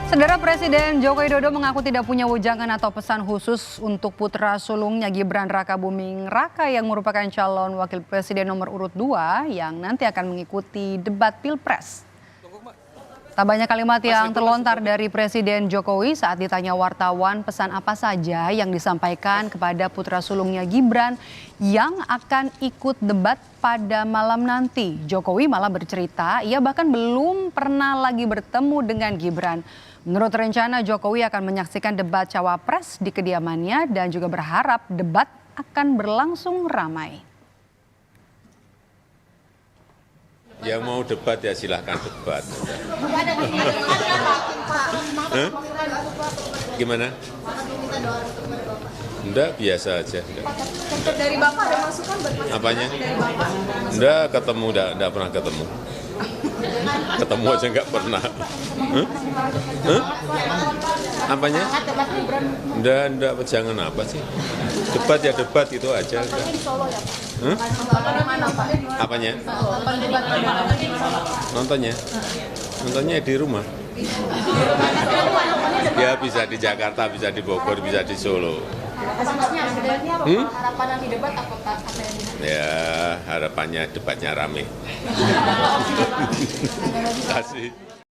Saudara Presiden Joko Widodo mengaku tidak punya wejangan atau pesan khusus untuk putra sulungnya Gibran Rakabuming Raka yang merupakan calon wakil presiden nomor urut 2 yang nanti akan mengikuti debat Pilpres. Tak banyak kalimat yang terlontar dari Presiden Jokowi saat ditanya wartawan pesan apa saja yang disampaikan kepada putra sulungnya Gibran yang akan ikut debat pada malam nanti. Jokowi malah bercerita ia bahkan belum pernah lagi bertemu dengan Gibran. Menurut rencana, Jokowi akan menyaksikan debat cawapres di kediamannya dan juga berharap debat akan berlangsung ramai. Yang mau debat ya silahkan debat. Gimana? Enggak, biasa aja. Enggak. Dari Bapak ada masukan buat Mas? Apanya? Dari Bapak? Enggak ketemu, enggak pernah ketemu. Ketemu aja enggak pernah. Apanya? Enggak, jangan apa sih? Debat ya debat itu aja. Nontonnya di Solo ya Pak? Nonton di mana Pak? Apanya? Nonton debat di mana? Nontonnya di rumah. Ya bisa di Jakarta, bisa di Bogor, bisa di Solo. Maksudnya debatnya harapan nanti debat apa Pak? Ya harapannya debatnya rame. Terima kasih.